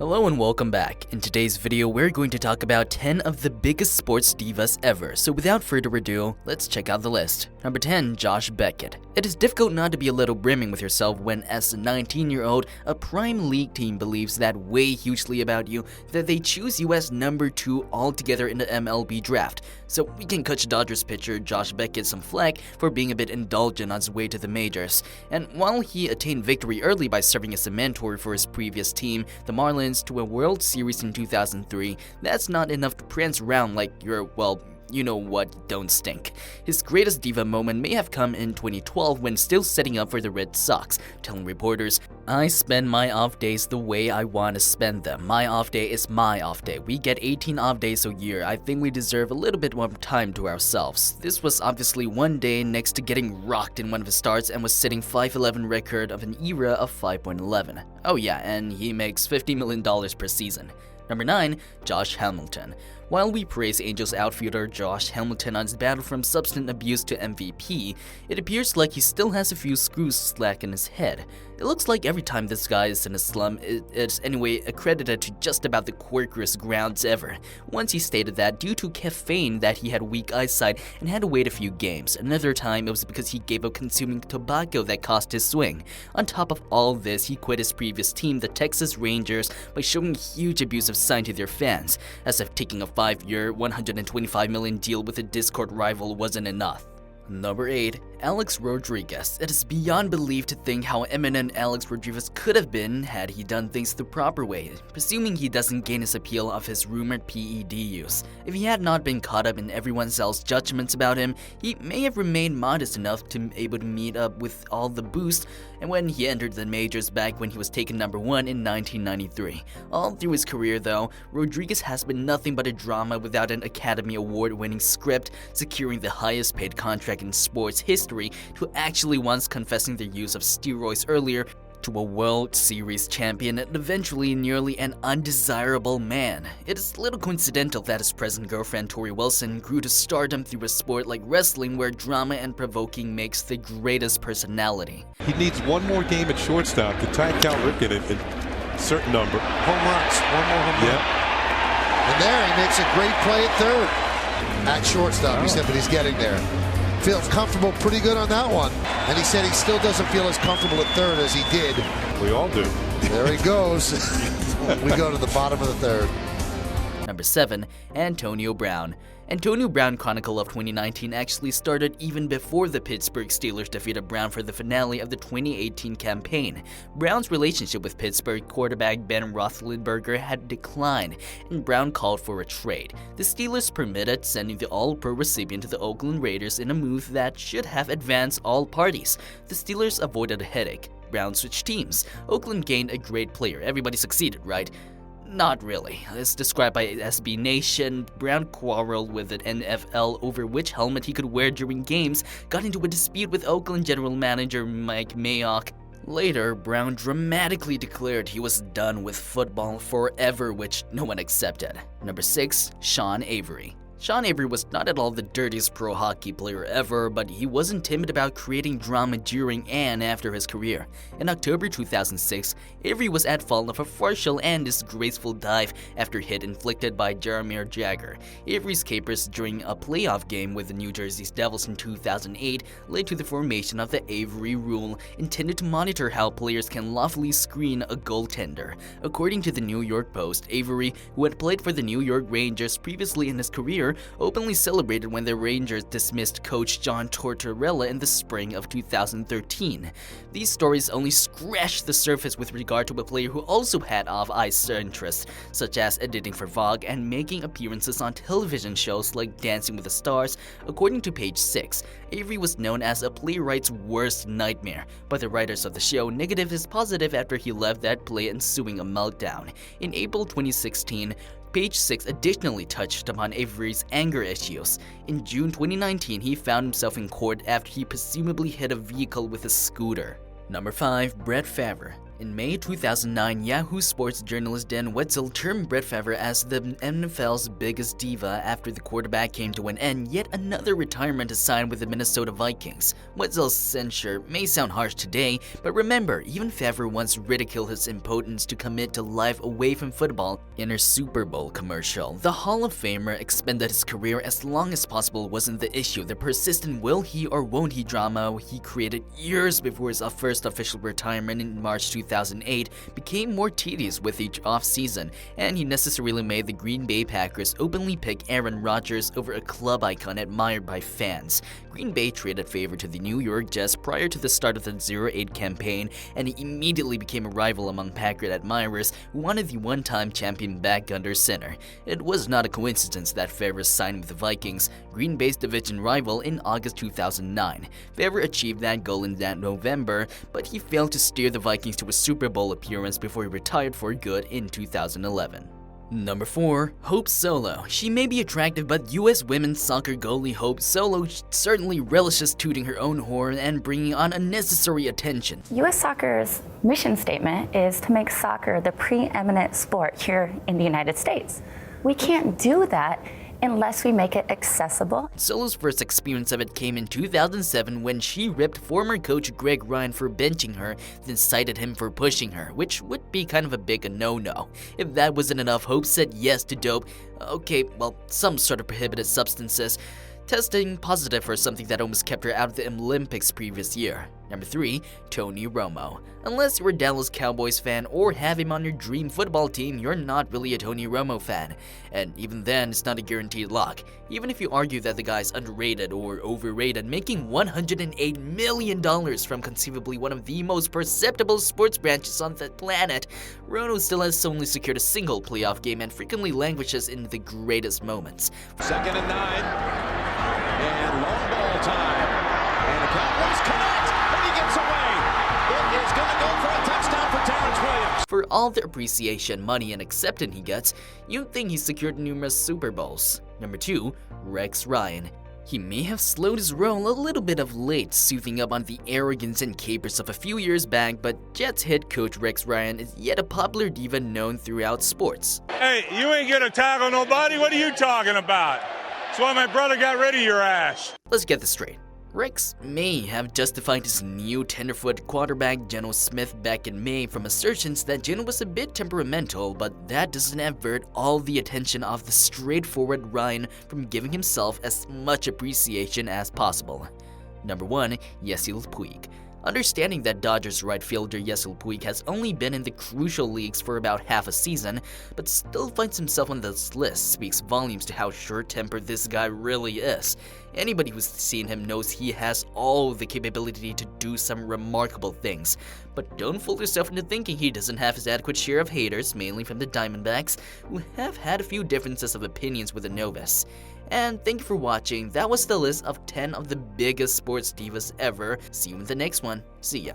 Hello and welcome back. In today's video, we're going to talk about 10 of the biggest sports divas ever. So without further ado, let's check out the list. Number 10, Josh Beckett. It is difficult not to be a little brimming with yourself when, as a 19-year-old, a prime league team believes that way hugely about you that they choose you as number 2 altogether in the MLB draft. So we can cut Dodgers pitcher Josh Beckett some flack for being a bit indulgent on his way to the majors. And while he attained victory early by serving as a mentor for his previous team, the Marlins, to a World Series in 2003, that's not enough to prance around like you're, well, you know what, don't stink. His greatest diva moment may have come in 2012 when still setting up for the Red Sox, telling reporters, "I spend my off days the way I want to spend them. My off day is my off day. We get 18 off days a year. I think we deserve a little bit more time to ourselves." This was obviously one day next to getting rocked in one of his starts and was setting 5'11" record of an era of 5.11. Oh yeah, and he makes $50 million per season. Number 9, Josh Hamilton. While we praise Angels outfielder Josh Hamilton on his battle from substance abuse to MVP, it appears like he still has a few screws slack in his head. It looks like every time this guy is in a slump, it's anyway accredited to just about the quirkiest grounds ever. Once he stated that due to caffeine that he had weak eyesight and had to wait a few games. Another time it was because he gave up consuming tobacco that caused his swing. On top of all this, he quit his previous team, the Texas Rangers, by showing a huge abusive sign to their fans, as if taking a 5-year, $125 million deal with a Discord rival wasn't enough. Number 8, Alex Rodriguez. It is beyond belief to think how eminent Alex Rodriguez could have been had he done things the proper way, presuming he doesn't gain his appeal of his rumored PED use. If he had not been caught up in everyone else's judgments about him, he may have remained modest enough to be able to meet up with all the boost and when he entered the majors back when he was taken number 1 in 1993. All through his career though, Rodriguez has been nothing but a drama without an Academy Award-winning script, securing the highest paid contract in sports history, to actually once confessing the use of steroids earlier, to a World Series champion and eventually nearly an undesirable man. It is little coincidental that his present girlfriend Tori Wilson grew to stardom through a sport like wrestling where drama and provoking makes the greatest personality. He needs one more game at shortstop to tie Cal Ripken at a certain number. Home runs, one more home run. Yeah. And there he makes a great play at third. At shortstop, he said, but he's getting there. Feels comfortable pretty good on that one. And he said he still doesn't feel as comfortable at third as he did. We all do. There he goes. We go to the bottom of the third. Number 7, Antonio Brown. Antonio Brown Chronicle of 2019 actually started even before the Pittsburgh Steelers defeated Brown for the finale of the 2018 campaign. Brown's relationship with Pittsburgh quarterback Ben Roethlisberger had declined, and Brown called for a trade. The Steelers permitted sending the All-Pro recipient to the Oakland Raiders in a move that should have advanced all parties. The Steelers avoided a headache. Brown switched teams. Oakland gained a great player. Everybody succeeded, right? Not really. As described by SB Nation, Brown quarreled with the NFL over which helmet he could wear during games, got into a dispute with Oakland general manager Mike Mayock. Later, Brown dramatically declared he was done with football forever, which no one accepted. Number 6, Sean Avery. Sean Avery was not at all the dirtiest pro hockey player ever, but he wasn't timid about creating drama during and after his career. In October 2006, Avery was at fault of a partial and disgraceful dive after hit inflicted by Jaromir Jagr. Avery's capers during a playoff game with the New Jersey Devils in 2008 led to the formation of the Avery Rule, intended to monitor how players can lawfully screen a goaltender. According to the New York Post, Avery, who had played for the New York Rangers previously in his career, openly celebrated when the Rangers dismissed coach John Tortorella in the spring of 2013. These stories only scratched the surface with regard to a player who also had off-ice interests, such as editing for Vogue and making appearances on television shows like Dancing with the Stars. According to Page 6, Avery was known as a playwright's worst nightmare, but the writers of the show negative is positive after he left that play ensuing a meltdown. In April 2016, Page 6 additionally touched upon Avery's anger issues. In June 2019, he found himself in court after he presumably hit a vehicle with a scooter. Number 5, Brett Favre. In May 2009, Yahoo Sports journalist Dan Wetzel termed Brett Favre as the NFL's biggest diva after the quarterback came to an end, yet another retirement is signed with the Minnesota Vikings. Wetzel's censure may sound harsh today, but remember, even Favre once ridiculed his impotence to commit to life away from football in her Super Bowl commercial. The Hall of Famer expended his career as long as possible wasn't the issue. The persistent will he or won't he drama he created years before his first official retirement in March 2008 became more tedious with each offseason, and he necessarily made the Green Bay Packers openly pick Aaron Rodgers over a club icon admired by fans. Green Bay traded Favre to the New York Jets prior to the start of the 08 campaign, and he immediately became a rival among Packer admirers who wanted the one-time champion back under center. It was not a coincidence that Favre signed with the Vikings, Green Bay's division rival, in August 2009. Favre achieved that goal in that November, but he failed to steer the Vikings to a Super Bowl appearance before he retired for good in 2011. Number 4. Hope Solo. She may be attractive, but US women's soccer goalie Hope Solo certainly relishes tooting her own horn and bringing on unnecessary attention. US Soccer's mission statement is to make soccer the preeminent sport here in the United States. We can't do that unless we make it accessible. Solo's first experience of it came in 2007 when she ripped former coach Greg Ryan for benching her, then cited him for pushing her, which would be kind of a big no-no. If that wasn't enough, Hope said yes to dope, some sort of prohibited substances, testing positive for something that almost kept her out of the Olympics previous year. Number 3. Tony Romo. Unless you're a Dallas Cowboys fan or have him on your dream football team, you're not really a Tony Romo fan. And even then, it's not a guaranteed lock. Even if you argue that the guy's underrated or overrated, making $108 million from conceivably one of the most perceptible sports branches on the planet, Romo still has only secured a single playoff game and frequently languishes in the greatest moments. 2nd and 9, and long ball time, and the Cowboys connect, and he gets away. It is going to go for a touchdown for Terrence Williams. For all the appreciation, money, and acceptance he gets, you'd think he's secured numerous Super Bowls. Number 2. Rex Ryan. He may have slowed his roll a little bit of late, soothing up on the arrogance and capers of a few years back, but Jets head coach Rex Ryan is yet a popular diva known throughout sports. Hey, you ain't gonna tackle nobody? What are you talking about? That's why my brother got rid of your ass. Let's get this straight. Rex may have justified his new tenderfoot quarterback Geno Smith back in May from assertions that Geno was a bit temperamental, but that doesn't avert all the attention of the straightforward Ryan from giving himself as much appreciation as possible. Number 1. Yasiel Puig. Understanding that Dodgers right fielder Yasiel Puig has only been in the crucial leagues for about half a season, but still finds himself on this list speaks volumes to how short-tempered this guy really is. Anybody who's seen him knows he has all the capability to do some remarkable things. But don't fool yourself into thinking he doesn't have his adequate share of haters, mainly from the Diamondbacks, who have had a few differences of opinions with the novice. And thank you for watching. That was the list of 10 of the biggest sports divas ever. See you in the next one. See ya.